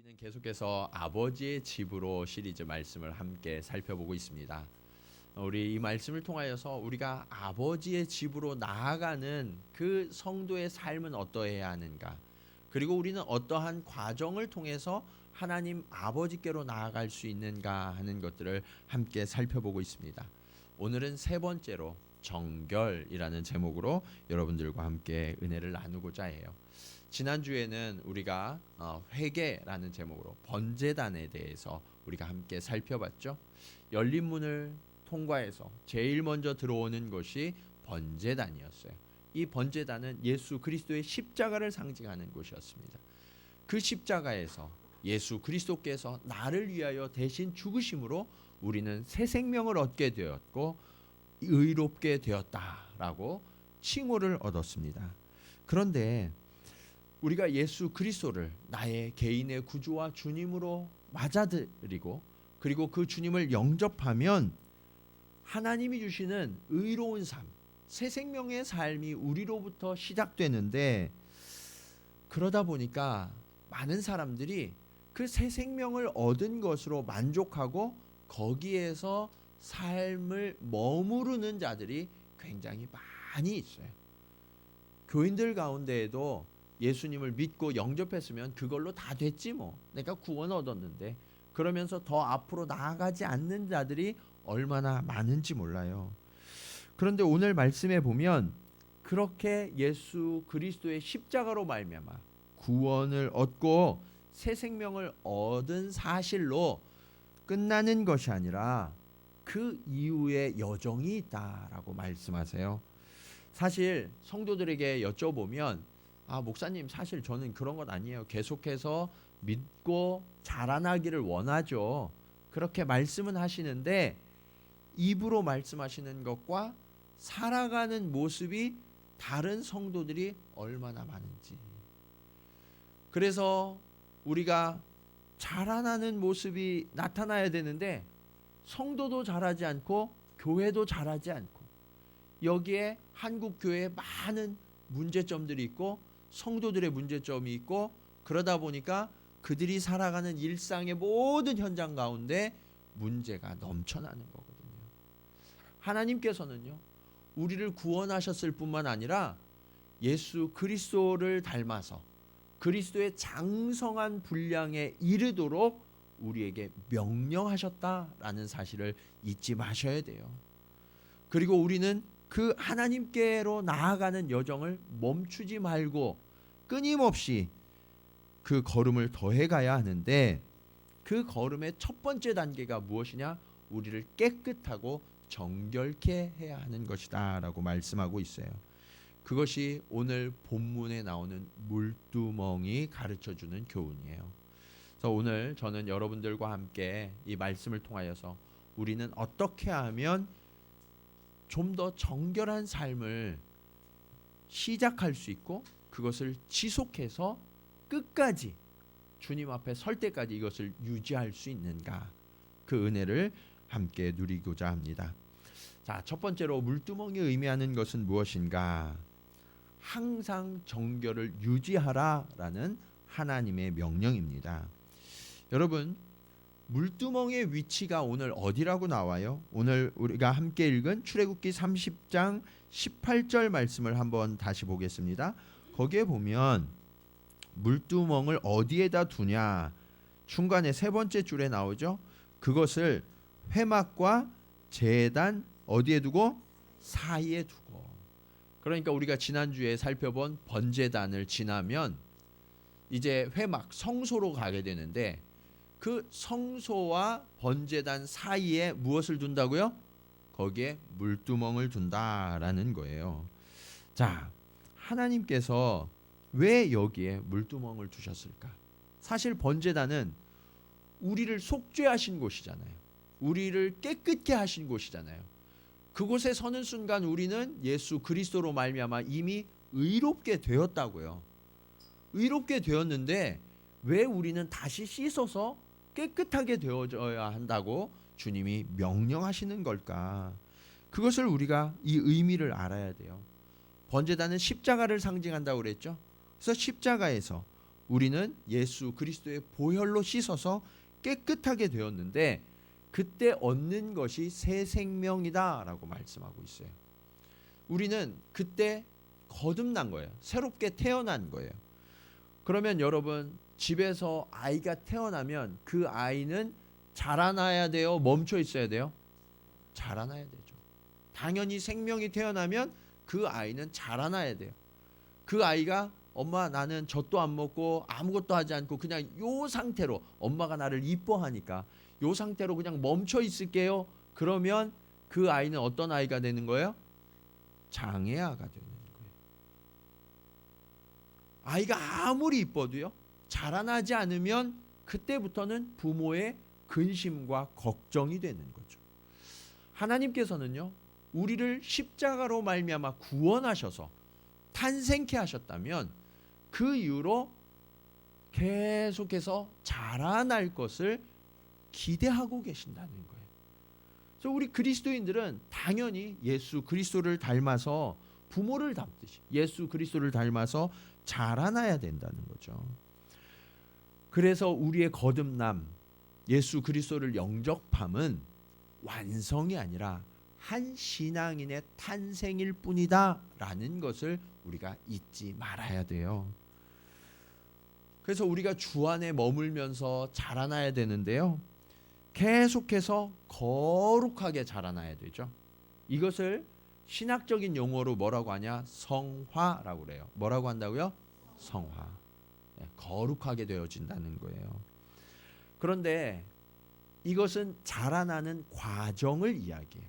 우리는 계속해서 아버지의 집으로 시리즈 말씀을 함께 살펴보고 있습니다. 우리 이 말씀을 통하여서 우리가 아버지의 집으로 나아가는 그 성도의 삶은 어떠해야 하는가, 그리고 우리는 어떠한 과정을 통해서 하나님 아버지께로 나아갈 수 있는가 하는 것들을 함께 살펴보고 있습니다. 오늘은 세 번째로 정결이라는 제목으로 여러분들과 함께 은혜를 나누고자 해요. 지난주에는 우리가 회개라는 제목으로 번제단에 대해서 우리가 함께 살펴봤죠. 열린 문을 통과해서 제일 먼저 들어오는 것이 번제단이었어요. 이 번제단은 예수 그리스도의 십자가를 상징하는 것이었습니다. 그 십자가에서 예수 그리스도께서 나를 위하여 대신 죽으심으로 우리는 새 생명을 얻게 되었고 의롭게 되었다라고 칭호를 얻었습니다. 그런데 우리가 예수 그리스도를 나의 개인의 구주와 주님으로 맞아들이고 그리고 그 주님을 영접하면 하나님이 주시는 의로운 삶, 새 생명의 삶이 우리로부터 시작되는데, 그러다 보니까 많은 사람들이 그 새 생명을 얻은 것으로 만족하고 거기에서 삶을 머무르는 자들이 굉장히 많이 있어요. 교인들 가운데에도 예수님을 믿고 영접했으면 그걸로 다 됐지 뭐, 내가 구원 얻었는데, 그러면서 더 앞으로 나아가지 않는 자들이 얼마나 많은지 몰라요. 그런데 오늘 말씀에 보면 그렇게 예수 그리스도의 십자가로 말미암아 구원을 얻고 새 생명을 얻은 사실로 끝나는 것이 아니라 그 이후에 여정이 있다라고 말씀하세요. 사실 성도들에게 여쭤보면 목사님, 사실 저는 그런 것 아니에요. 계속해서 믿고 자라나기를 원하죠. 그렇게 말씀은 하시는데 입으로 말씀하시는 것과 살아가는 모습이 다른 성도들이 얼마나 많은지. 그래서 우리가 자라나는 모습이 나타나야 되는데 성도도 자라지 않고 교회도 자라지 않고, 여기에 한국 교회에 많은 문제점들이 있고 성도들의 문제점이 있고, 그러다 보니까 그들이 살아가는 일상의 모든 현장 가운데 문제가 넘쳐나는 거거든요. 하나님께서는요, 우리를 구원하셨을 뿐만 아니라 예수 그리스도를 닮아서 그리스도의 장성한 분량에 이르도록 우리에게 명령하셨다라는 사실을 잊지 마셔야 돼요. 그리고 우리는 그 하나님께로 나아가는 여정을 멈추지 말고 끊임없이 그 걸음을 더해가야 하는데, 그 걸음의 첫 번째 단계가 무엇이냐? 우리를 깨끗하고 정결케 해야 하는 것이다 라고 말씀하고 있어요. 그것이 오늘 본문에 나오는 물두멍이 가르쳐주는 교훈이에요. 그래서 오늘 저는 여러분들과 함께 이 말씀을 통하여서 우리는 어떻게 하면 좀 더 정결한 삶을 시작할 수 있고 그것을 지속해서 끝까지 주님 앞에 설 때까지 이것을 유지할 수 있는가, 그 은혜를 함께 누리고자 합니다. 자, 첫 번째로 물두멍이 의미하는 것은 무엇인가? 항상 정결을 유지하라라는 하나님의 명령입니다. 여러분, 물두멍의 위치가 오늘 어디라고 나와요? 오늘 우리가 함께 읽은 출애굽기 30장 18절 말씀을 한번 다시 보겠습니다. 거기에 보면 물두멍을 어디에다 두냐, 중간에 세 번째 줄에 나오죠. 그것을 회막과 제단 어디에 두고? 사이에 두고. 그러니까 우리가 지난주에 살펴본 번제단을 지나면 이제 회막, 성소로 가게 되는데, 그 성소와 번제단 사이에 무엇을 둔다고요? 거기에 물두멍을 둔다라는 거예요. 자, 하나님께서 왜 여기에 물두멍을 두셨을까? 사실 번제단은 우리를 속죄하신 곳이잖아요. 우리를 깨끗게 하신 곳이잖아요. 그곳에 서는 순간 우리는 예수 그리스도로 말미암아 이미 의롭게 되었다고요. 의롭게 되었는데 왜 우리는 다시 씻어서 깨끗하게 되어져야 한다고 주님이 명령하시는 걸까? 그것을 우리가 이 의미를 알아야 돼요. 번제단은 십자가를 상징한다고 그랬죠. 그래서 십자가에서 우리는 예수 그리스도의 보혈로 씻어서 깨끗하게 되었는데 그때 얻는 것이 새 생명이다라고 말씀하고 있어요. 우리는 그때 거듭난 거예요. 새롭게 태어난 거예요. 그러면 여러분, 집에서 아이가 태어나면 그 아이는 자라나야 돼요? 멈춰 있어야 돼요? 자라나야 되죠. 당연히 생명이 태어나면 그 아이는 자라나야 돼요. 그 아이가 엄마 나는 젖도 안 먹고 아무것도 하지 않고 그냥 요 상태로, 엄마가 나를 이뻐하니까 요 상태로 그냥 멈춰 있을게요. 그러면 그 아이는 어떤 아이가 되는 거예요? 장애아가 되는 거예요. 아이가 아무리 이뻐도요, 자라나지 않으면 그때부터는 부모의 근심과 걱정이 되는 거죠. 하나님께서는요, 우리를 십자가로 말미암아 구원하셔서 탄생케 하셨다면 그 이후로 계속해서 자라날 것을 기대하고 계신다는 거예요. 그래서 우리 그리스도인들은 당연히 예수 그리스도를 닮아서, 부모를 닮듯이 예수 그리스도를 닮아서 자라나야 된다는 거죠. 그래서 우리의 거듭남, 예수 그리스도를 영접함은 완성이 아니라 한 신앙인의 탄생일 뿐이다 라는 것을 우리가 잊지 말아야 돼요. 그래서 우리가 주 안에 머물면서 자라나야 되는데요, 계속해서 거룩하게 자라나야 되죠. 이것을 신학적인 용어로 뭐라고 하냐? 성화라고 그래요. 뭐라고 한다고요? 성화. 거룩하게 되어진다는 거예요. 그런데 이것은 자라나는 과정을 이야기해요.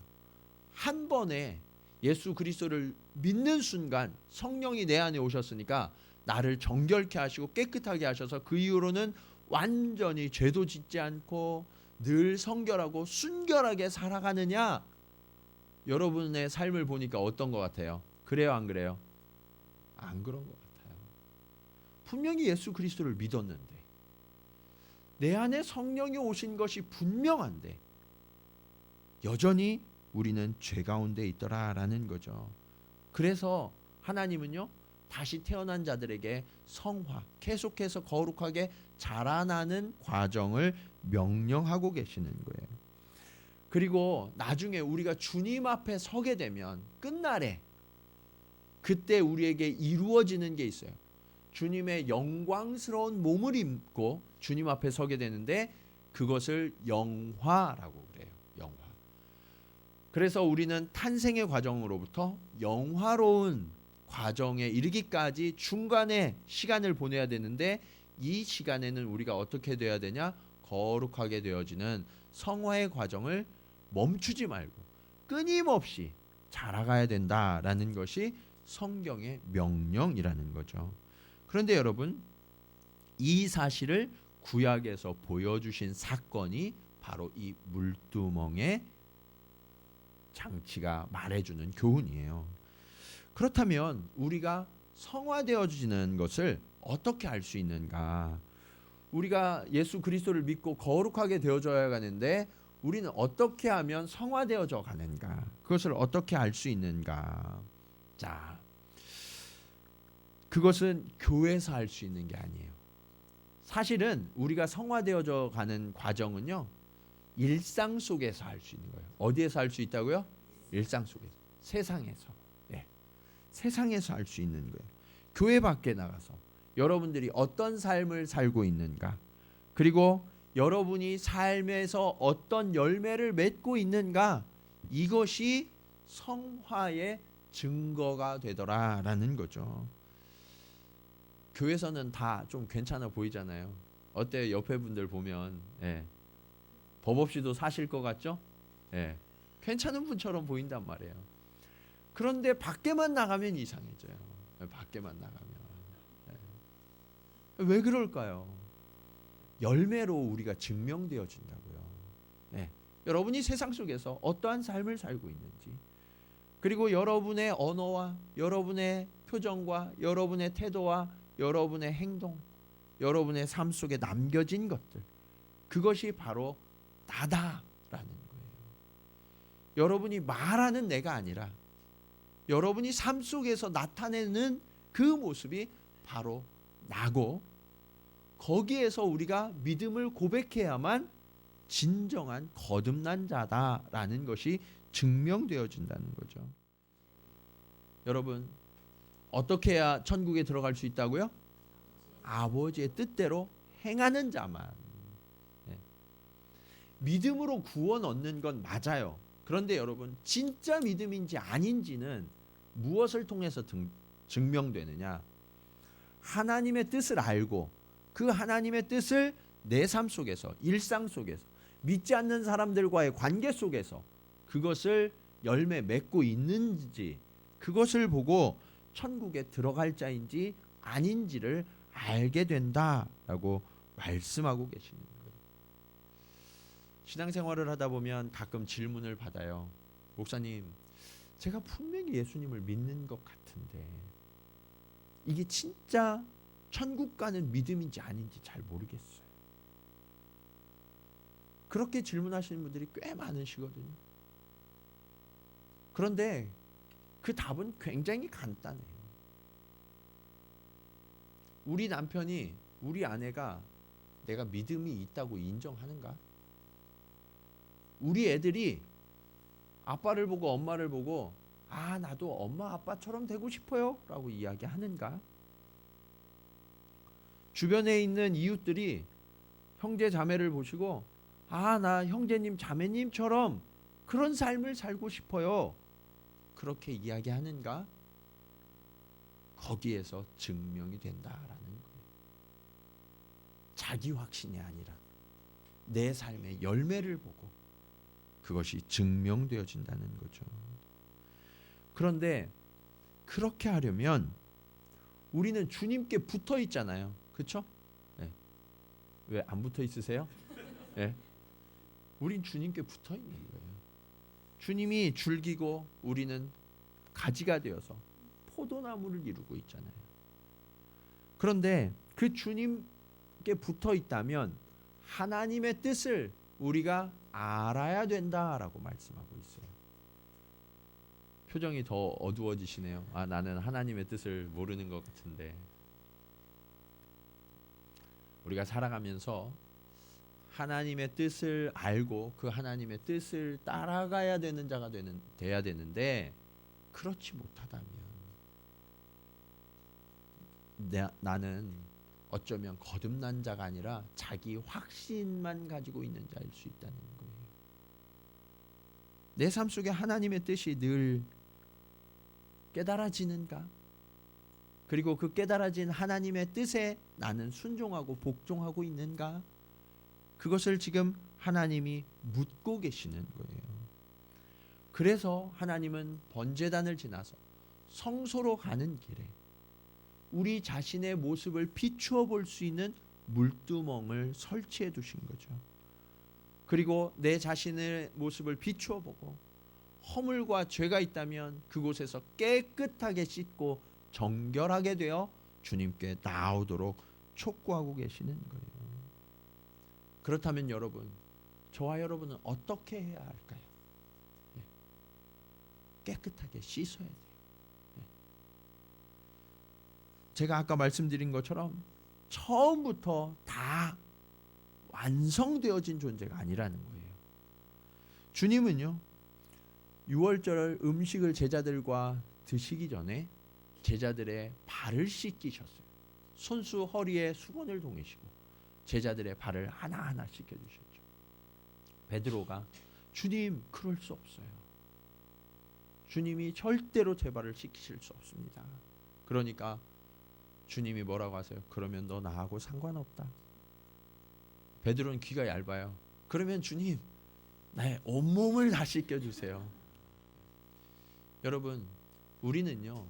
한 번에 예수 그리스도를 믿는 순간 성령이 내 안에 오셨으니까 나를 정결케 하시고 깨끗하게 하셔서 그 이후로는 완전히 죄도 짓지 않고 늘 성결하고 순결하게 살아가느냐? 여러분의 삶을 보니까 어떤 것 같아요? 그래요, 안 그래요? 안 그런 것 같아요. 분명히 예수 그리스도를 믿었는데, 내 안에 성령이 오신 것이 분명한데 여전히 우리는 죄 가운데 있더라라는 거죠. 그래서 하나님은요, 다시 태어난 자들에게 성화, 계속해서 거룩하게 자라나는 과정을 명령하고 계시는 거예요. 그리고 나중에 우리가 주님 앞에 서게 되면 끝날에 그때 우리에게 이루어지는 게 있어요. 주님의 영광스러운 몸을 입고 주님 앞에 서게 되는데 그것을 영화라고 그래요. 영화. 그래서 우리는 탄생의 과정으로부터 영화로운 과정에 이르기까지 중간에 시간을 보내야 되는데, 이 시간에는 우리가 어떻게 되어야 되냐? 거룩하게 되어지는 성화의 과정을 멈추지 말고 끊임없이 자라가야 된다라는 것이 성경의 명령이라는 거죠. 그런데 여러분, 이 사실을 구약에서 보여주신 사건이 바로 이 물두멍의 장치가 말해주는 교훈이에요. 그렇다면 우리가 성화되어지는 것을 어떻게 알 수 있는가? 우리가 예수 그리스도를 믿고 거룩하게 되어져야 하는데 우리는 어떻게 하면 성화되어져 가는가? 그것을 어떻게 알 수 있는가? 자, 그것은 교회에서 할 수 있는 게 아니에요. 사실은 우리가 성화되어져 가는 과정은요, 일상 속에서 할 수 있는 거예요. 어디에서 할 수 있다고요? 일상 속에서, 세상에서. 네. 세상에서 할 수 있는 거예요. 교회 밖에 나가서 여러분들이 어떤 삶을 살고 있는가, 그리고 여러분이 삶에서 어떤 열매를 맺고 있는가, 이것이 성화의 증거가 되더라라는 거죠. 교회에서는 다 좀 괜찮아 보이잖아요. 어때요? 옆에 분들 보면 법 없이도 사실 것 같죠? 괜찮은 분처럼 보인단 말이에요. 그런데 밖에만 나가면 이상해져요. 밖에만 나가면. 왜 그럴까요? 열매로 우리가 증명되어진다고요. 여러분이 세상 속에서 어떠한 삶을 살고 있는지, 그리고 여러분의 언어와 여러분의 표정과 여러분의 태도와 여러분의 행동, 여러분의 삶 속에 남겨진 것들, 그것이 바로 나다라는 거예요. 여러분이 말하는 내가 아니라 여러분이 삶 속에서 나타내는 그 모습이 바로 나고, 거기에서 우리가 믿음을 고백해야만 진정한 거듭난 자다라는 것이 증명되어진다는 거죠. 여러분, 어떻게 해야 천국에 들어갈 수 있다고요? 아버지의 뜻대로 행하는 자만. 네. 믿음으로 구원 얻는 건 맞아요. 그런데 여러분, 진짜 믿음인지 아닌지는 무엇을 통해서 증명되느냐? 하나님의 뜻을 알고 그 하나님의 뜻을 내 삶 속에서, 일상 속에서, 믿지 않는 사람들과의 관계 속에서 그것을 열매 맺고 있는지, 그것을 보고 천국에 들어갈 자인지 아닌지를 알게 된다라고 말씀하고 계시는 거예요. 신앙생활을 하다 보면 가끔 질문을 받아요. 목사님, 제가 분명히 예수님을 믿는 것 같은데 이게 진짜 천국 가는 믿음인지 아닌지 잘 모르겠어요. 그렇게 질문하시는 분들이 꽤 많으시거든요. 그런데 그 답은 굉장히 간단해요. 우리 남편이, 우리 아내가 내가 믿음이 있다고 인정하는가? 우리 애들이 아빠를 보고 엄마를 보고 아, 나도 엄마 아빠처럼 되고 싶어요 라고 이야기하는가? 주변에 있는 이웃들이 형제 자매를 보시고 아, 나 형제님 자매님처럼 그런 삶을 살고 싶어요, 그렇게 이야기하는가? 거기에서 증명이 된다라는 거예요. 자기 확신이 아니라 내 삶의 열매를 보고 그것이 증명되어진다는 거죠. 그런데 그렇게 하려면 우리는 주님께 붙어 있잖아요. 그렇죠? 네. 왜 안 붙어 있으세요? 네. 우린 주님께 붙어 있는 거예요. 주님이 줄기고 우리는 가지가 되어서 포도나무를 이루고 있잖아요. 그런데 그 주님께 붙어 있다면 하나님의 뜻을 우리가 알아야 된다라고 말씀하고 있어요. 표정이 더 어두워지시네요. 아, 나는 하나님의 뜻을 모르는 것 같은데. 우리가 살아가면서 하나님의 뜻을 알고 그 하나님의 뜻을 따라가야 되는 자가 돼야 되는데, 그렇지 못하다면 나는 어쩌면 거듭난 자가 아니라 자기 확신만 가지고 있는 자일 수 있다는 거예요. 내 삶 속에 하나님의 뜻이 늘 깨달아지는가? 그리고 그 깨달아진 하나님의 뜻에 나는 순종하고 복종하고 있는가? 그것을 지금 하나님이 묻고 계시는 거예요. 그래서 하나님은 번제단을 지나서 성소로 가는 길에 우리 자신의 모습을 비추어 볼 수 있는 물두멍을 설치해 두신 거죠. 그리고 내 자신의 모습을 비추어 보고 허물과 죄가 있다면 그곳에서 깨끗하게 씻고 정결하게 되어 주님께 나오도록 촉구하고 계시는 거예요. 그렇다면 여러분, 저와 여러분은 어떻게 해야 할까요? 깨끗하게 씻어야 돼요. 제가 아까 말씀드린 것처럼 처음부터 다 완성되어진 존재가 아니라는 거예요. 주님은요, 유월절 음식을 제자들과 드시기 전에 제자들의 발을 씻기셨어요. 손수 허리에 수건을 동이시고 제자들의 발을 하나하나 씻겨주셨죠. 베드로가 주님, 그럴 수 없어요. 주님이 절대로 제 발을 씻기실 수 없습니다. 그러니까 주님이 뭐라고 하세요? 그러면 너 나하고 상관없다. 베드로는 귀가 얇아요. 그러면 주님, 나의 온몸을 다 씻겨주세요. 여러분, 우리는요,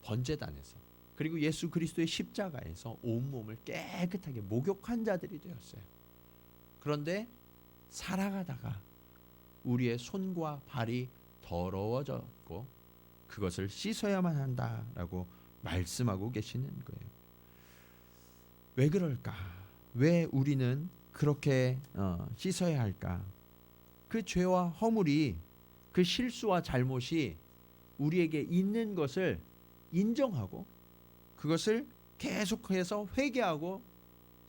번제단에서 그리고 예수 그리스도의 십자가에서 온몸을 깨끗하게 목욕한 자들이 되었어요. 그런데 살아가다가 우리의 손과 발이 더러워졌고 그것을 씻어야만 한다라고 말씀하고 계시는 거예요. 왜 그럴까? 왜 우리는 그렇게 씻어야 할까? 그 죄와 허물이, 그 실수와 잘못이 우리에게 있는 것을 인정하고 그것을 계속해서 회개하고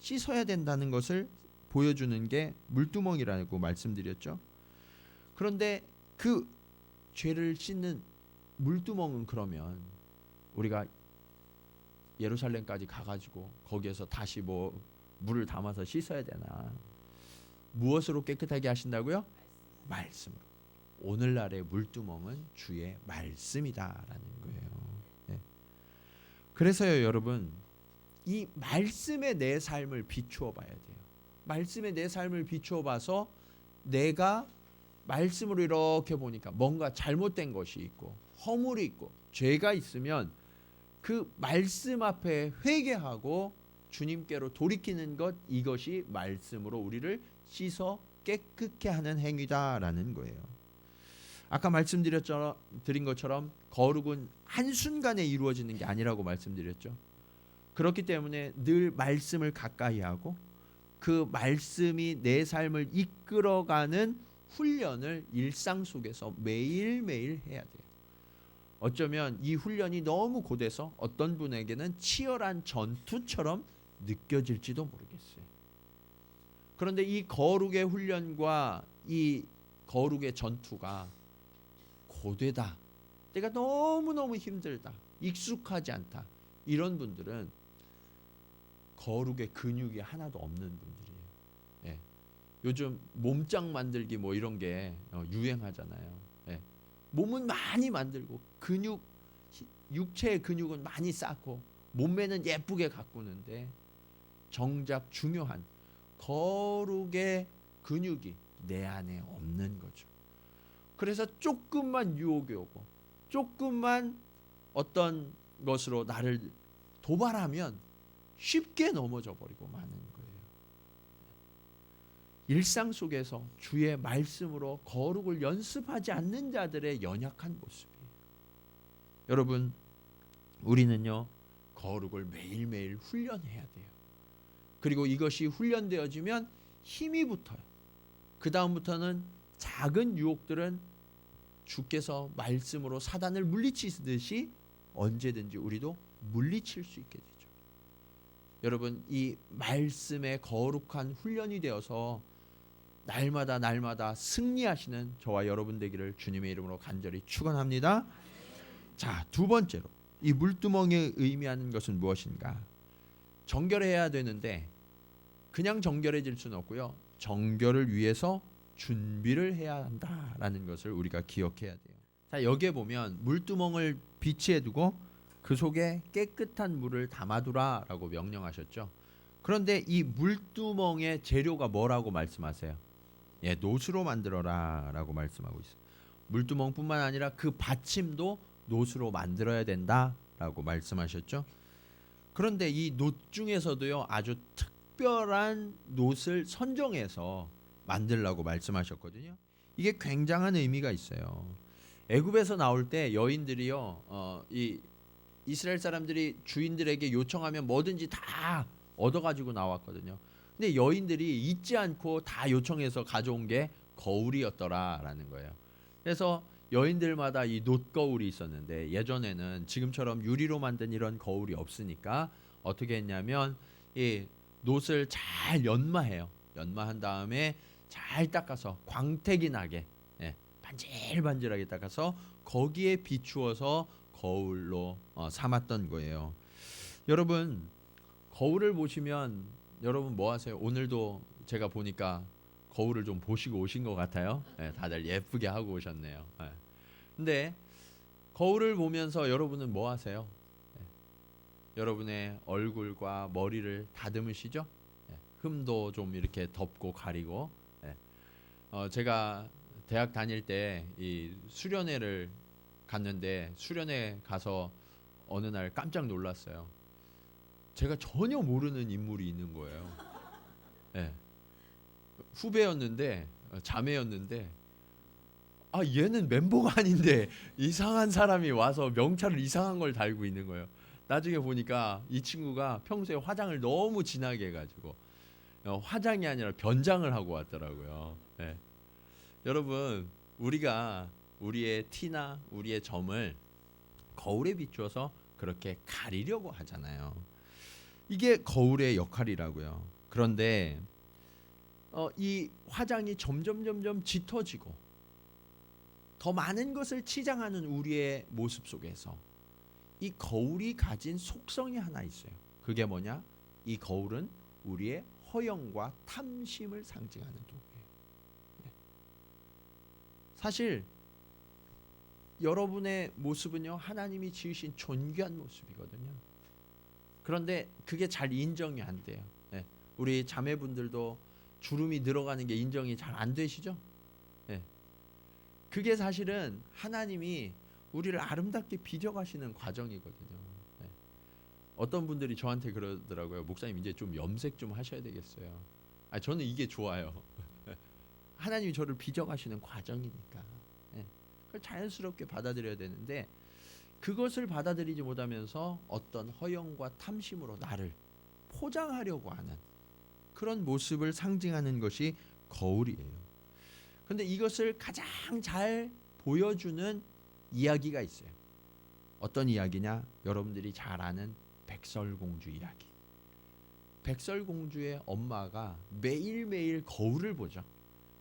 씻어야 된다는 것을 보여주는 게 물두멍이라고 말씀드렸죠. 그런데 그 죄를 씻는 물두멍은 그러면 우리가 예루살렘까지 가가지고 거기에서 다시 뭐 물을 담아서 씻어야 되나? 무엇으로 깨끗하게 하신다고요? 말씀으로. 오늘날의 물두멍은 주의 말씀이다라는 거예요. 네. 그래서요, 여러분, 이 말씀에 내 삶을 비추어 봐야 돼요. 말씀에 내 삶을 비추어 봐서 내가 말씀으로 이렇게 보니까 뭔가 잘못된 것이 있고 허물이 있고 죄가 있으면 그 말씀 앞에 회개하고 주님께로 돌이키는 것, 이것이 말씀으로 우리를 씻어 깨끗게 하는 행위다라는 거예요. 아까 말씀드린 것처럼 거룩은 한순간에 이루어지는 게 아니라고 말씀드렸죠. 그렇기 때문에 늘 말씀을 가까이 하고 그 말씀이 내 삶을 이끌어가는 훈련을 일상 속에서 매일매일 해야 돼요. 어쩌면 이 훈련이 너무 고돼서 어떤 분에게는 치열한 전투처럼 느껴질지도 모르겠어요. 그런데 이 거룩의 훈련과 이 거룩의 전투가 고되다, 내가 너무너무 힘들다, 익숙하지 않다, 이런 분들은 거룩의 근육이 하나도 없는 분들이에요. 예. 요즘 몸짱 만들기 뭐 이런 게 유행하잖아요. 예. 몸은 많이 만들고 근육, 육체의 근육은 많이 쌓고 몸매는 예쁘게 가꾸는데 정작 중요한 거룩의 근육이 내 안에 없는 거죠. 그래서 조금만 유혹이 오고 조금만 어떤 것으로 나를 도발하면 쉽게 넘어져 버리고 마는 거예요. 일상 속에서 주의 말씀으로 거룩을 연습하지 않는 자들의 연약한 모습이에요. 여러분, 우리는요, 거룩을 매일매일 훈련해야 돼요. 그리고 이것이 훈련되어지면 힘이 붙어요. 그 다음부터는 작은 유혹들은 주께서 말씀으로 사단을 물리치듯이 언제든지 우리도 물리칠 수 있게 되죠. 여러분, 이 말씀의 거룩한 훈련이 되어서 날마다 승리하시는 저와 여러분 되기를 주님의 이름으로 간절히 축원합니다. 자, 두 번째로 이 물두멍이 의미하는 것은 무엇인가? 정결해야 되는데 그냥 정결해질 수는 없고요. 정결을 위해서 준비를 해야 한다라는 것을 우리가 기억해야 돼요. 자, 여기에 보면 물두멍을 비치해 두고 그 속에 깨끗한 물을 담아두라라고 명령하셨죠. 그런데 이 물두멍의 재료가 뭐라고 말씀하세요? 예, 노수로 만들어라라고 말씀하고 있어요. 물두멍뿐만 아니라 그 받침도 노수로 만들어야 된다라고 말씀하셨죠. 그런데 이 놋 중에서도요, 아주 특별한 놋을 선정해서 만들라고 말씀하셨거든요. 이게 굉장한 의미가 있어요. 애굽에서 나올 때 여인들이요, 이 이스라엘 사람들이 주인들에게 요청하면 뭐든지 다 얻어가지고 나왔거든요. 근데 여인들이 잊지 않고 다 요청해서 가져온 게 거울이었더라라는 거예요. 그래서 여인들마다 이 놋거울이 있었는데, 예전에는 지금처럼 유리로 만든 이런 거울이 없으니까 어떻게 했냐면 이 놋을 잘 연마해요. 연마한 다음에 잘 닦아서 광택이 나게, 반질반질하게 닦아서 거기에 비추어서 거울로 삼았던 거예요. 여러분, 거울을 보시면 여러분 뭐 하세요? 오늘도 제가 보니까 거울을 좀 보시고 오신 것 같아요. 다들 예쁘게 하고 오셨네요. 근데 거울을 보면서 여러분은 뭐 하세요? 여러분의 얼굴과 머리를 다듬으시죠? 흠도 좀 이렇게 덮고 가리고. 제가 대학 다닐 때 이 수련회를 갔는데, 수련회 가서 어느 날 깜짝 놀랐어요. 제가 전혀 모르는 인물이 있는 거예요. 후배였는데, 자매였는데, 얘는 멤버가 아닌데 이상한 사람이 와서 명찰을 이상한 걸 달고 있는 거예요. 나중에 보니까 이 친구가 평소에 화장을 너무 진하게 해가지고 화장이 아니라 변장을 하고 왔더라고요. 여러분, 우리가 우리의 티나 우리의 점을 거울에 비추어서 그렇게 가리려고 하잖아요. 이게 거울의 역할이라고요. 그런데 이 화장이 점점 짙어지고 더 많은 것을 치장하는 우리의 모습 속에서 이 거울이 가진 속성이 하나 있어요. 그게 뭐냐? 이 거울은 우리의 허영과 탐심을 상징하는 도구예요. 사실 여러분의 모습은요, 하나님이 지으신 존귀한 모습이거든요. 그런데 그게 잘 인정이 안 돼요. 우리 자매분들도 주름이 늘어가는 게 인정이 잘 안 되시죠? 그게 사실은 하나님이 우리를 아름답게 빚어가시는 과정이거든요. 어떤 분들이 저한테 그러더라고요. 목사님 이제 좀 염색 좀 하셔야 되겠어요. 저는 이게 좋아요. 하나님이 저를 빚어가시는 과정이니까 그걸 자연스럽게 받아들여야 되는데, 그것을 받아들이지 못하면서 어떤 허영과 탐심으로 나를 포장하려고 하는 그런 모습을 상징하는 것이 거울이에요. 그런데 이것을 가장 잘 보여주는 이야기가 있어요. 어떤 이야기냐? 여러분들이 잘 아는 백설공주 이야기. 백설공주의 엄마가 매일매일 거울을 보죠.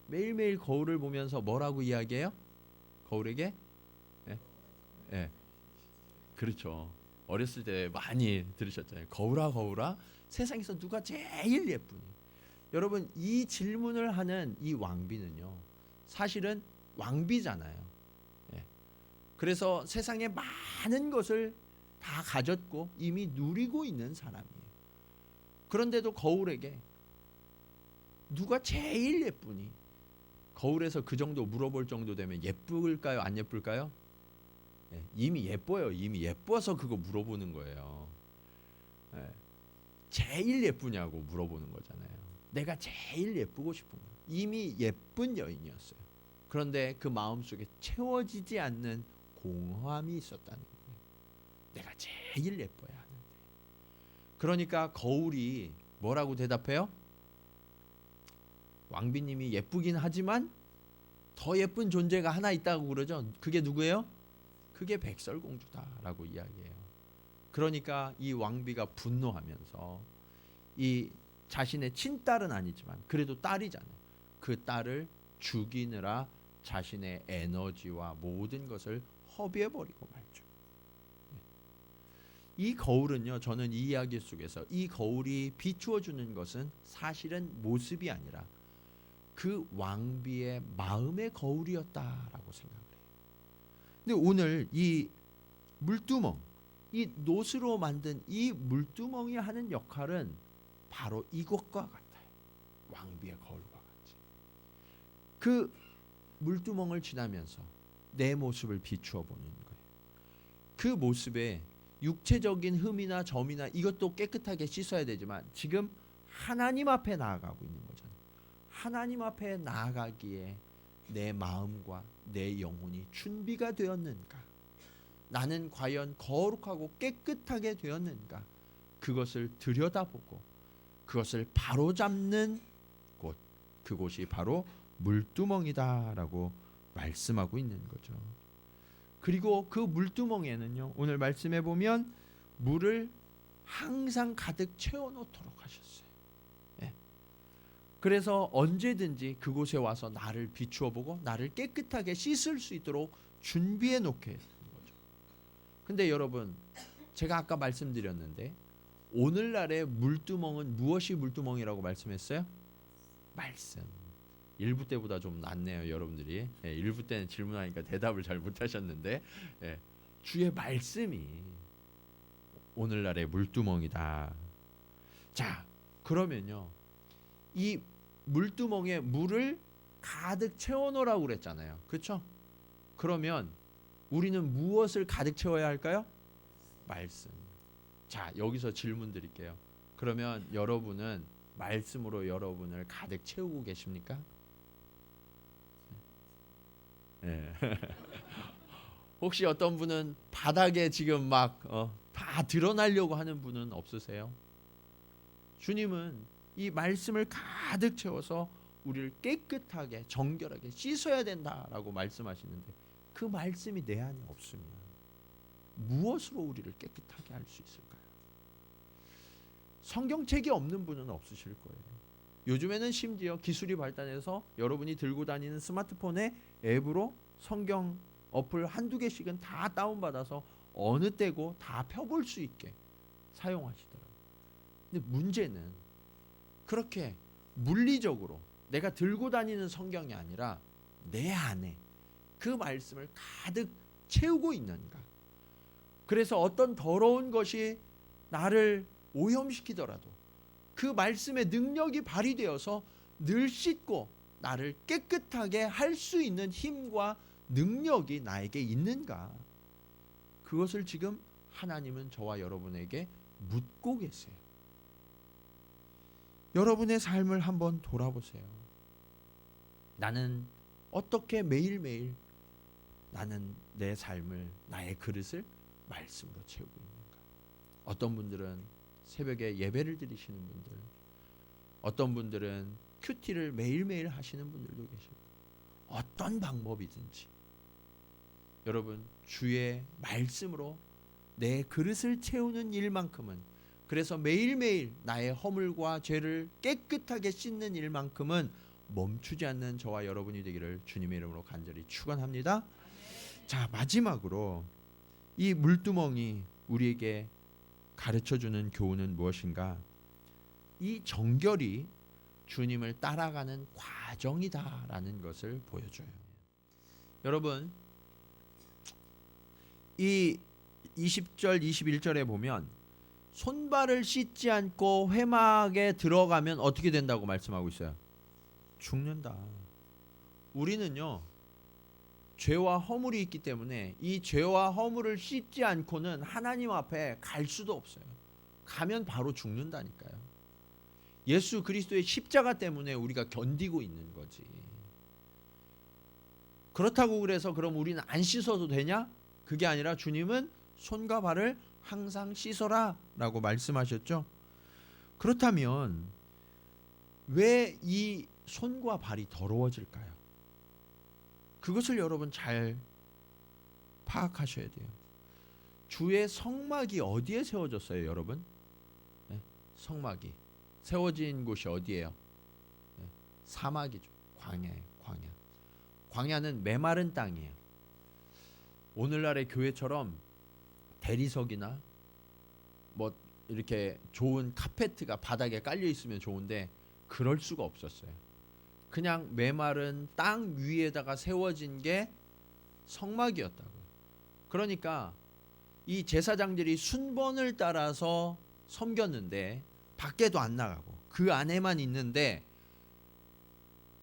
매일매일 거울을 보면서 뭐라고 이야기해요? 거울에게? 그렇죠. 어렸을 때 많이 들으셨잖아요. 거울아 거울아, 세상에서 누가 제일 예쁘니? 여러분, 이 질문을 하는 이 왕비는요, 사실은 왕비잖아요. 그래서 세상에 많은 것을 다 가졌고 이미 누리고 있는 사람이에요. 그런데도 거울에게 누가 제일 예쁘니? 거울에서 그 정도 물어볼 정도 되면 예쁠까요? 안 예쁠까요? 이미 예뻐요. 이미 예뻐서 그거 물어보는 거예요. 제일 예쁘냐고 물어보는 거잖아요. 내가 제일 예쁘고 싶은 거예요. 이미 예쁜 여인이었어요. 그런데 그 마음속에 채워지지 않는 공허함이 있었다는 거예요. 내가 제일 예뻐야 하는데. 그러니까 거울이 뭐라고 대답해요? 왕비님이 예쁘긴 하지만 더 예쁜 존재가 하나 있다고 그러죠. 그게 누구예요? 그게 백설공주다라고 이야기해요. 그러니까 이 왕비가 분노하면서 이 자신의 친딸은 아니지만 그래도 딸이잖아요. 그 딸을 죽이느라 자신의 에너지와 모든 것을 허비해버리고 말죠. 이 거울은요, 저는 이 이야기 속에서 이 거울이 비추어주는 것은 사실은 모습이 아니라 그 왕비의 마음의 거울이었다라고 생각을 해요. 근데 오늘 이 물두멍, 이 노스로 만든 이 물두멍이 하는 역할은 바로 이것과 같아요. 왕비의 거울과 같이. 그 물두멍을 지나면서 내 모습을 비추어 보는 거예요. 그 모습에 육체적인 흠이나 점이나 이것도 깨끗하게 씻어야 되지만 지금 하나님 앞에 나아가고 있는 거잖아요. 하나님 앞에 나아가기에 내 마음과 내 영혼이 준비가 되었는가? 나는 과연 거룩하고 깨끗하게 되었는가? 그것을 들여다보고 그것을 바로잡는 곳, 그곳이 바로 물두멍이다라고 말씀하고 있는 거죠. 그리고 그 물두멍에는요, 오늘 말씀해 보면 물을 항상 가득 채워놓도록 하셨어요. 그래서 언제든지 그곳에 와서 나를 비추어 보고 나를 깨끗하게 씻을 수 있도록 준비해 놓게 하는 거죠. 근데 여러분, 제가 아까 말씀드렸는데 오늘날의 물두멍은 무엇이 물두멍이라고 말씀했어요? 말씀. 1부 때보다 좀 낫네요, 여러분들이. 1부 때는 질문하니까 대답을 잘 못하셨는데 주의 말씀이 오늘날의 물두멍이다. 자, 그러면요, 이 물두멍에 물을 가득 채워놓으라고 그랬잖아요. 그렇죠? 그러면 우리는 무엇을 가득 채워야 할까요? 말씀. 자, 여기서 질문 드릴게요. 그러면 여러분은 말씀으로 여러분을 가득 채우고 계십니까? 혹시 어떤 분은 바닥에 지금 막 다 드러나려고 하는 분은 없으세요? 주님은 이 말씀을 가득 채워서 우리를 깨끗하게 정결하게 씻어야 된다라고 말씀하시는데 그 말씀이 내 안에 없으면 무엇으로 우리를 깨끗하게 할 수 있을까요? 성경책이 없는 분은 없으실 거예요. 요즘에는 심지어 기술이 발달해서 여러분이 들고 다니는 스마트폰의 앱으로 성경 어플 한두 개씩은 다 다운받아서 어느 때고 다 펴볼 수 있게 사용하시더라고요. 근데 문제는 그렇게 물리적으로 내가 들고 다니는 성경이 아니라 내 안에 그 말씀을 가득 채우고 있는가. 그래서 어떤 더러운 것이 나를 오염시키더라도 그 말씀의 능력이 발휘되어서 늘 씻고 나를 깨끗하게 할 수 있는 힘과 능력이 나에게 있는가. 그것을 지금 하나님은 저와 여러분에게 묻고 계세요. 여러분의 삶을 한번 돌아보세요. 나는 어떻게 매일매일 나는 내 삶을, 나의 그릇을 말씀으로 채우고 있는가. 어떤 분들은 새벽에 예배를 드리시는 분들, 어떤 분들은 큐티를 매일매일 하시는 분들도 계시고, 어떤 방법이든지 여러분 주의 말씀으로 내 그릇을 채우는 일만큼은, 그래서 매일매일 나의 허물과 죄를 깨끗하게 씻는 일만큼은 멈추지 않는 저와 여러분이 되기를 주님의 이름으로 간절히 축원합니다. 자, 마지막으로 이 물두멍이 우리에게 가르쳐주는 교훈은 무엇인가? 이 정결이 주님을 따라가는 과정이다라는 것을 보여줘요. 여러분, 이 20절 21절에 보면 손발을 씻지 않고 회막에 들어가면 어떻게 된다고 말씀하고 있어요? 죽는다. 우리는요, 죄와 허물이 있기 때문에 이 죄와 허물을 씻지 않고는 하나님 앞에 갈 수도 없어요. 가면 바로 죽는다니까요. 예수 그리스도의 십자가 때문에 우리가 견디고 있는 거지. 그렇다고 그래서 그럼 우리는 안 씻어도 되냐? 그게 아니라 주님은 손과 발을 항상 씻어라 라고 말씀하셨죠. 그렇다면 왜 이 손과 발이 더러워질까요? 그것을 여러분 잘 파악하셔야 돼요. 주의 성막이 어디에 세워졌어요, 여러분? 네, 성막이 세워진 곳이 어디예요? 네, 사막이죠. 광야예요. 광야는 메마른 땅이에요. 오늘날의 교회처럼 대리석이나 뭐 이렇게 좋은 카페트가 바닥에 깔려 있으면 좋은데 그럴 수가 없었어요. 그냥 메마른 땅 위에다가 세워진 게 성막이었다고요. 그러니까 이 제사장들이 순번을 따라서 섬겼는데 밖에도 안 나가고 그 안에만 있는데,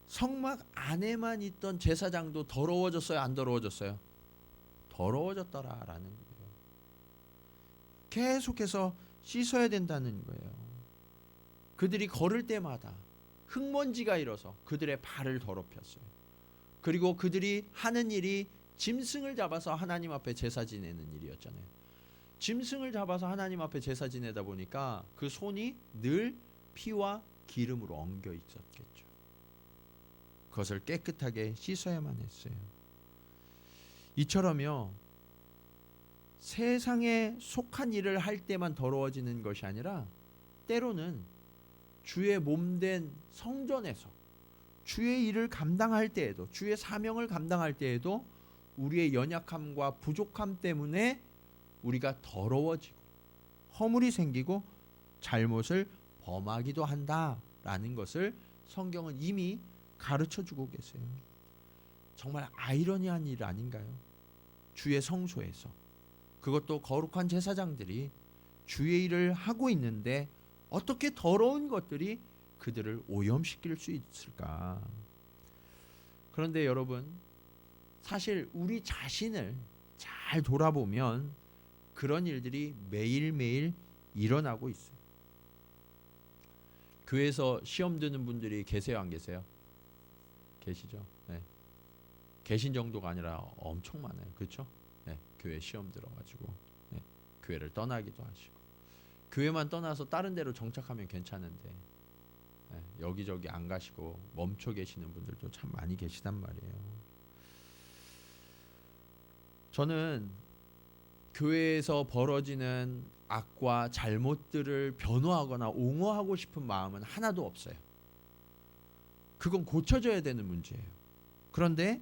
성막 안에만 있던 제사장도 더러워졌어요, 안 더러워졌어요? 더러워졌더라라는 거예요. 계속해서 씻어야 된다는 거예요. 그들이 걸을 때마다 흙먼지가 일어서 그들의 발을 더럽혔어요. 그리고 그들이 하는 일이 짐승을 잡아서 하나님 앞에 제사 지내는 일이었잖아요. 짐승을 잡아서 하나님 앞에 제사 지내다 보니까 그 손이 늘 피와 기름으로 엉겨 있었겠죠. 그것을 깨끗하게 씻어야만 했어요. 이처럼요, 세상에 속한 일을 할 때만 더러워지는 것이 아니라 때로는 주의 몸된 성전에서 주의 일을 감당할 때에도, 주의 사명을 감당할 때에도 우리의 연약함과 부족함 때문에 우리가 더러워지고 허물이 생기고 잘못을 범하기도 한다라는 것을 성경은 이미 가르쳐주고 계세요. 정말 아이러니한 일 아닌가요? 주의 성소에서, 그것도 거룩한 제사장들이 주의 일을 하고 있는데 어떻게 더러운 것들이 그들을 오염시킬 수 있을까? 그런데 여러분, 사실 우리 자신을 잘 돌아보면 그런 일들이 매일매일 일어나고 있어요. 교회에서 시험 드는 분들이 계세요, 안 계세요? 계시죠? 네. 계신 정도가 아니라 엄청 많아요. 그렇죠? 네. 교회 시험 들어가지고 네. 교회를 떠나기도 하시고, 교회만 떠나서 다른 데로 정착하면 괜찮은데 네. 여기저기 안 가시고 멈춰 계시는 분들도 참 많이 계시단 말이에요. 저는 교회에서 벌어지는 악과 잘못들을 변호하거나 옹호하고 싶은 마음은 하나도 없어요. 그건 고쳐져야 되는 문제예요. 그런데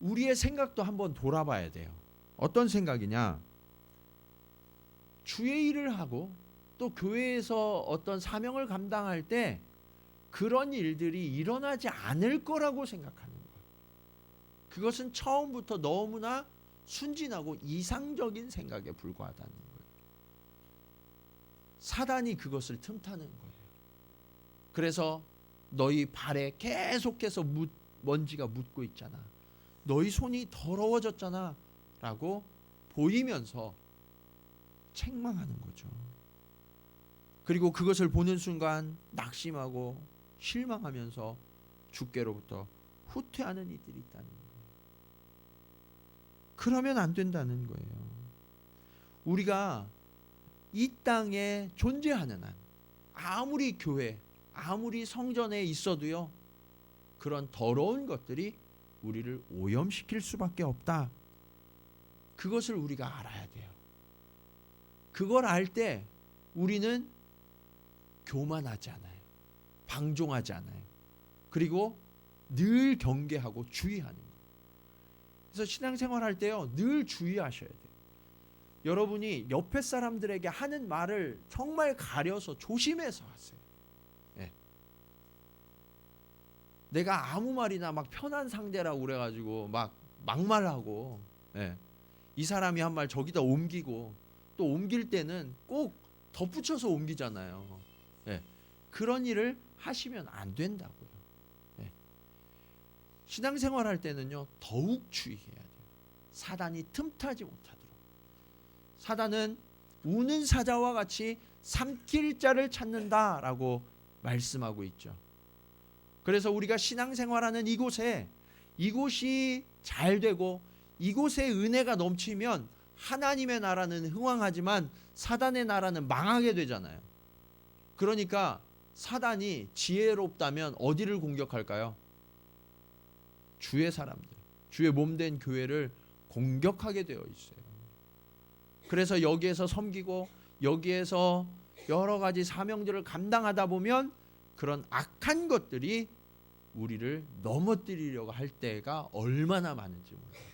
우리의 생각도 한번 돌아봐야 돼요. 어떤 생각이냐? 주의 일을 하고 또 교회에서 어떤 사명을 감당할 때 그런 일들이 일어나지 않을 거라고 생각하는 거예요. 그것은 처음부터 너무나 순진하고 이상적인 생각에 불과하다는 거예요. 사단이 그것을 틈타는 거예요. 그래서 너희 발에 계속해서 먼지가 묻고 있잖아. 너희 손이 더러워졌잖아. 라고 보이면서 책망하는 거죠. 그리고 그것을 보는 순간 낙심하고 실망하면서 주께로부터 후퇴하는 이들이 있다는 거예요. 그러면 안 된다는 거예요. 우리가 이 땅에 존재하는 한 아무리 교회, 아무리 성전에 있어도요, 그런 더러운 것들이 우리를 오염시킬 수밖에 없다. 그것을 우리가 알아야 돼요. 그걸 알 때 우리는 교만하지 않아요. 방종하지 않아요. 그리고 늘 경계하고 주의하는 거예요. 그래서 신앙생활 할 때요, 늘 주의하셔야 돼요. 여러분이 옆에 사람들에게 하는 말을 정말 가려서 조심해서 하세요. 예. 내가 아무 말이나 막 편한 상대라고 그래가지고 막 막말하고, 예. 이 사람이 한 말 저기다 옮기고 또 옮길 때는 꼭 덧붙여서 옮기잖아요. 예. 그런 일을 하시면 안 된다고요. 예. 신앙생활 할 때는요, 더욱 주의해야 돼요. 사단이 틈타지 못하도록. 사단은 우는 사자와 같이 삼킬 자를 찾는다라고 말씀하고 있죠. 그래서 우리가 신앙생활하는 이곳이 잘 되고 이곳에 은혜가 넘치면 하나님의 나라는 흥왕하지만 사단의 나라는 망하게 되잖아요. 그러니까 사단이 지혜롭다면 어디를 공격할까요? 주의 사람들, 주의 몸된 교회를 공격하게 되어 있어요. 그래서 여기에서 섬기고 여기에서 여러 가지 사명들을 감당하다 보면 그런 악한 것들이 우리를 넘어뜨리려고 할 때가 얼마나 많은지 몰라요.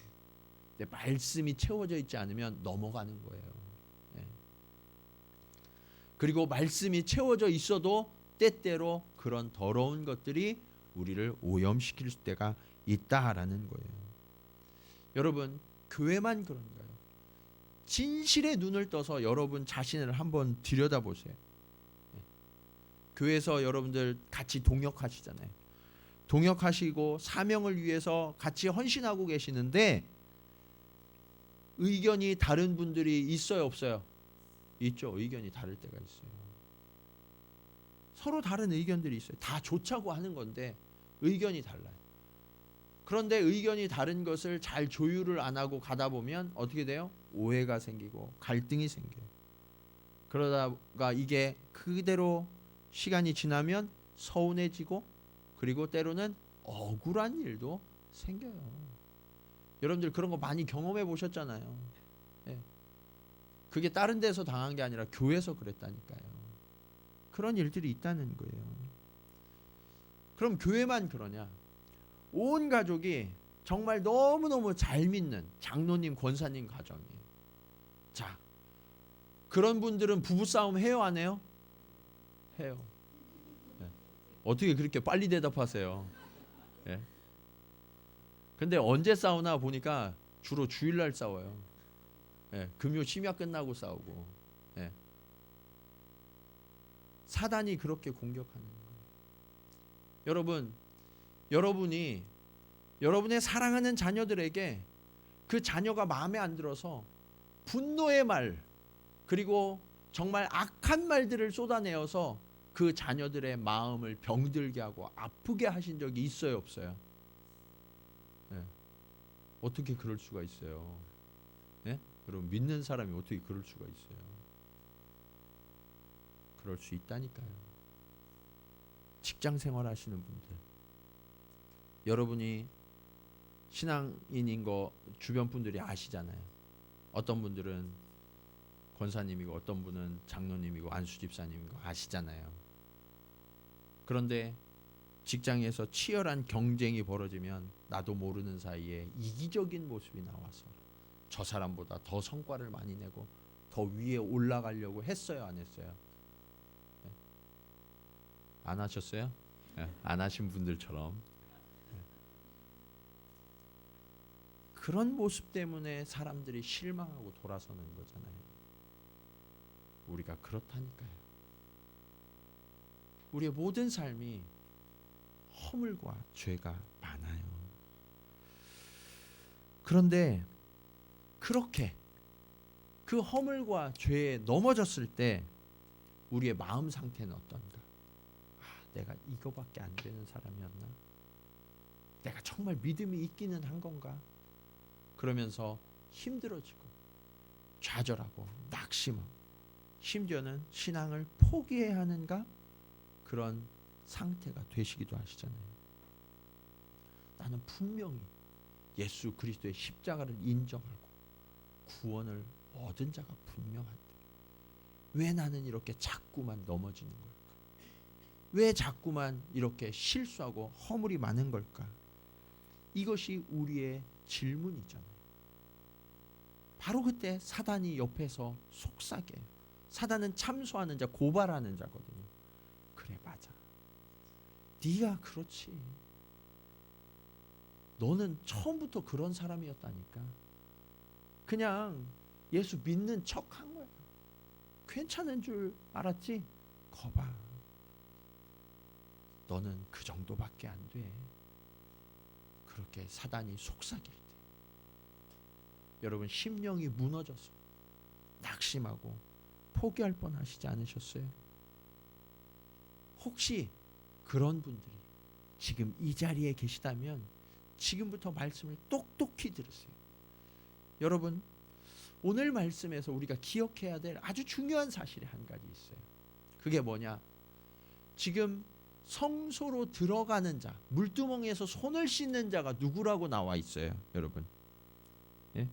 근데 말씀이 채워져 있지 않으면 넘어가는 거예요. 네. 그리고 말씀이 채워져 있어도 때때로 그런 더러운 것들이 우리를 오염시킬 때가 있다라는 거예요. 여러분, 교회만 그런가요? 진실의 눈을 떠서 여러분 자신을 한번 들여다보세요. 네. 교회에서 여러분들 같이 동역하시잖아요. 동역하시고 사명을 위해서 같이 헌신하고 계시는데 의견이 다른 분들이 있어요, 없어요? 있죠. 의견이 다를 때가 있어요. 서로 다른 의견들이 있어요. 다 좋자고 하는 건데 의견이 달라요. 그런데 의견이 다른 것을 잘 조율을 안 하고 가다 보면 어떻게 돼요? 오해가 생기고 갈등이 생겨요. 그러다가 이게 그대로 시간이 지나면 서운해지고 그리고 때로는 억울한 일도 생겨요. 여러분들 그런 거 많이 경험해 보셨잖아요. 예. 그게 다른 데서 당한 게 아니라 교회에서 그랬다니까요. 그런 일들이 있다는 거예요. 그럼 교회만 그러냐? 온 가족이 정말 너무너무 잘 믿는 장로님, 권사님 가정이에요. 자, 그런 분들은 부부싸움 해요, 안 해요? 해요. 예. 어떻게 그렇게 빨리 대답하세요? 예. 근데 언제 싸우나 보니까 주로 주일날 싸워요. 예, 금요 심야 끝나고 싸우고. 예. 사단이 그렇게 공격하는 거예요. 여러분이 여러분의 사랑하는 자녀들에게 그 자녀가 마음에 안 들어서 분노의 말 그리고 정말 악한 말들을 쏟아내어서 그 자녀들의 마음을 병들게 하고 아프게 하신 적이 있어요, 없어요? 네. 어떻게 그럴 수가 있어요? 네? 여러분 믿는 사람이 어떻게 그럴 수가 있어요? 그럴 수 있다니까요. 직장 생활 하시는 분들, 여러분이 신앙인인 거 주변 분들이 아시잖아요. 어떤 분들은 권사님이고 어떤 분은 장로님이고 안수집사님이고 아시잖아요. 그런데 직장에서 치열한 경쟁이 벌어지면 나도 모르는 사이에 이기적인 모습이 나와서 저 사람보다 더 성과를 많이 내고 더 위에 올라가려고 했어요, 안 했어요? 안 하셨어요? 안 하신 분들처럼. 그런 모습 때문에 사람들이 실망하고 돌아서는 거잖아요. 우리가 그렇다니까요. 우리의 모든 삶이 허물과 죄가 많아요. 그런데 그렇게 그 허물과 죄에 넘어졌을 때 우리의 마음 상태는 어떤가? 내가 이거밖에 안 되는 사람이었나? 내가 정말 믿음이 있기는 한 건가? 그러면서 힘들어지고 좌절하고 낙심하고 심지어는 신앙을 포기해야 하는가? 그런 상태가 되시기도 하시잖아요. 나는 분명히 예수 그리스도의 십자가를 인정하고 구원을 얻은 자가 분명한데 왜 나는 이렇게 자꾸만 넘어지는 걸까? 왜 자꾸만 이렇게 실수하고 허물이 많은 걸까? 이것이 우리의 질문이잖아요. 바로 그때 사단이 옆에서 속삭여요. 사단은 참소하는 자, 고발하는 자거든요. 그래, 맞아. 네가 그렇지. 너는 처음부터 그런 사람이었다니까. 그냥 예수 믿는 척한 거야. 괜찮은 줄 알았지? 거봐. 너는 그 정도밖에 안 돼. 그렇게 사단이 속삭일 때 여러분 심령이 무너져서 낙심하고 포기할 뻔하시지 않으셨어요? 혹시 그런 분들이 지금 이 자리에 계시다면 지금부터 말씀을 똑똑히 들으세요. 여러분 오늘 말씀에서 우리가 기억해야 될 아주 중요한 사실이 한 가지 있어요. 그게 뭐냐? 지금 성소로 들어가는 자, 물두멍에서 손을 씻는 자가 누구라고 나와 있어요, 여러분? 예?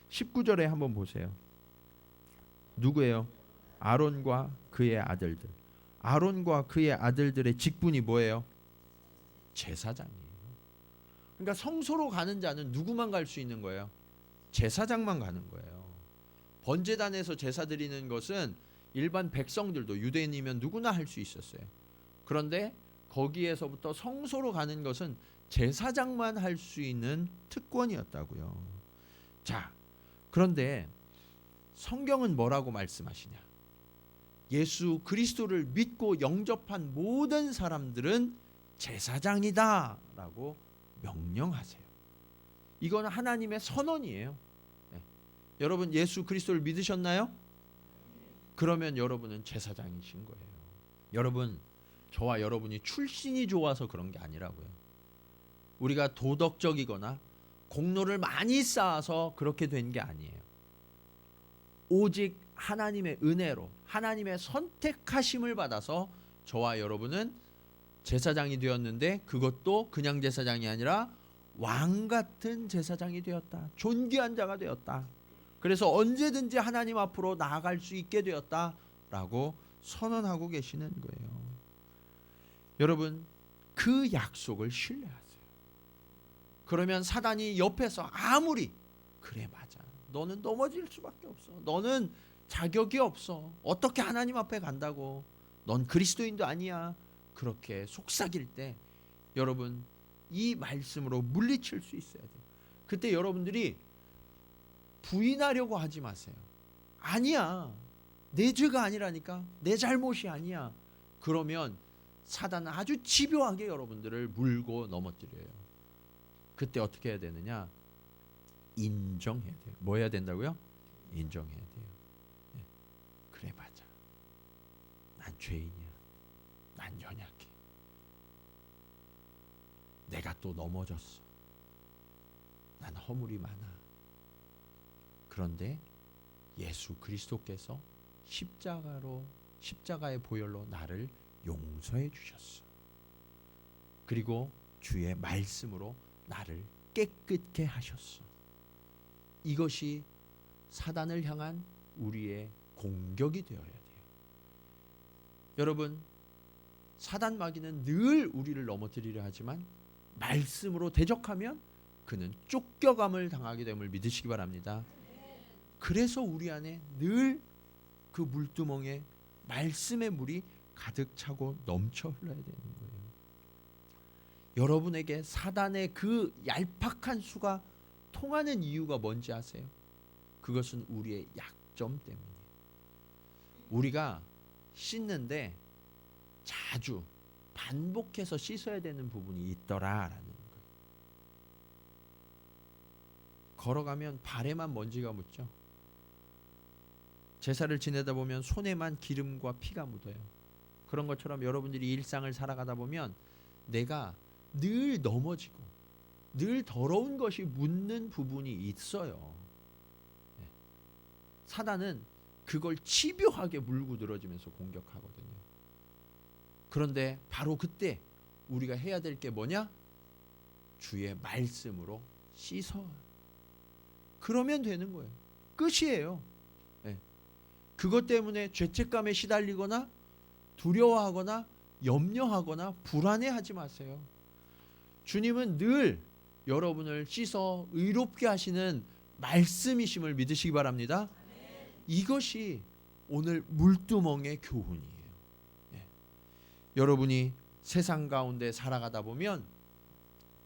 19절에 한번 보세요. 누구예요? 아론과 그의 아들들. 아론과 그의 아들들의 직분이 뭐예요? 제사장이에요. 그러니까 성소로 가는 자는 누구만 갈 수 있는 거예요? 제사장만 가는 거예요. 번제단에서 제사 드리는 것은 일반 백성들도 유대인이면 누구나 할 수 있었어요. 그런데 거기에서부터 성소로 가는 것은 제사장만 할 수 있는 특권이었다고요. 자, 그런데 성경은 뭐라고 말씀하시냐? 예수 그리스도를 믿고 영접한 모든 사람들은 제사장이다 라고 명령하세요. 이건 하나님의 선언이에요. 네. 여러분 예수 그리스도를 믿으셨나요? 그러면 여러분은 제사장이신 거예요. 여러분 저와 여러분이 출신이 좋아서 그런 게 아니라고요. 우리가 도덕적이거나 공로를 많이 쌓아서 그렇게 된 게 아니에요. 오직 하나님의 은혜로 하나님의 선택하심을 받아서 저와 여러분은 제사장이 되었는데 그것도 그냥 제사장이 아니라 왕 같은 제사장이 되었다. 존귀한 자가 되었다. 그래서 언제든지 하나님 앞으로 나아갈 수 있게 되었다라고 선언하고 계시는 거예요. 여러분 그 약속을 신뢰하세요. 그러면 사단이 옆에서 아무리 그래 맞아. 너는 넘어질 수밖에 없어. 너는 자격이 없어. 어떻게 하나님 앞에 간다고. 넌 그리스도인도 아니야. 그렇게 속삭일 때 여러분 이 말씀으로 물리칠 수 있어야 돼요. 그때 여러분들이 부인하려고 하지 마세요. 아니야. 내 죄가 아니라니까. 내 잘못이 아니야. 그러면 사단은 아주 집요하게 여러분들을 물고 넘어뜨려요. 그때 어떻게 해야 되느냐? 인정해야 돼요. 뭐 해야 된다고요? 인정해야 돼요. 네. 그래 맞아. 난 죄인이야. 난 연약해. 내가 또 넘어졌어. 난 허물이 많아. 그런데 예수 그리스도께서 십자가의 보혈로 나를 용서해 주셨어. 그리고 주의 말씀으로 나를 깨끗게 하셨어. 이것이 사단을 향한 우리의 공격이 되어야 돼요. 여러분, 사단 마귀는 늘 우리를 넘어뜨리려 하지만 말씀으로 대적하면 그는 쫓겨감을 당하게 됨을 믿으시기 바랍니다. 그래서 우리 안에 늘 그 물두멍에 말씀의 물이 가득 차고 넘쳐 흘러야 되는 거예요. 여러분에게 사단의 그 얄팍한 수가 통하는 이유가 뭔지 아세요? 그것은 우리의 약점 때문이에요. 우리가 씻는데 자주 반복해서 씻어야 되는 부분이 있더라라는 거예요. 걸어가면 발에만 먼지가 묻죠. 제사를 지내다 보면 손에만 기름과 피가 묻어요. 그런 것처럼 여러분들이 일상을 살아가다 보면 내가 늘 넘어지고 늘 더러운 것이 묻는 부분이 있어요. 사단은 그걸 집요하게 물고 늘어지면서 공격하거든요. 그런데 바로 그때 우리가 해야 될 게 뭐냐? 주의 말씀으로 씻어. 그러면 되는 거예요. 끝이에요. 그것 때문에 죄책감에 시달리거나 두려워하거나 염려하거나 불안해하지 마세요. 주님은 늘 여러분을 씻어 의롭게 하시는 말씀이심을 믿으시기 바랍니다. 이것이 오늘 물두멍의 교훈이에요. 여러분이 세상 가운데 살아가다 보면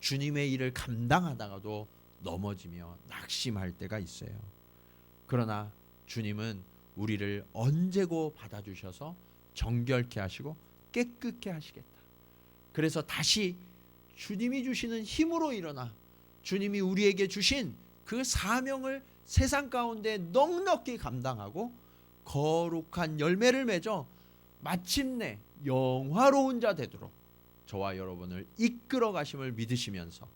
주님의 일을 감당하다가도 넘어지며 낙심할 때가 있어요. 그러나 주님은 우리를 언제고 받아주셔서 정결케 하시고 깨끗게 하시겠다. 그래서 다시 주님이 주시는 힘으로 일어나 주님이 우리에게 주신 그 사명을 세상 가운데 넉넉히 감당하고 거룩한 열매를 맺어 마침내 영화로운 자 되도록 저와 여러분을 이끌어 가심을 믿으시면서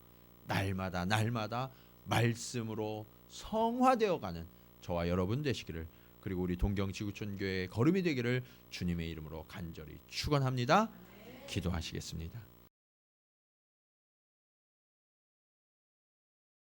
날마다 말씀으로 성화되어 가는 저와 여러분 되시기를, 그리고 우리 동경지구촌교회의 걸음이 되기를 주님의 이름으로 간절히 축원합니다. 기도하시겠습니다.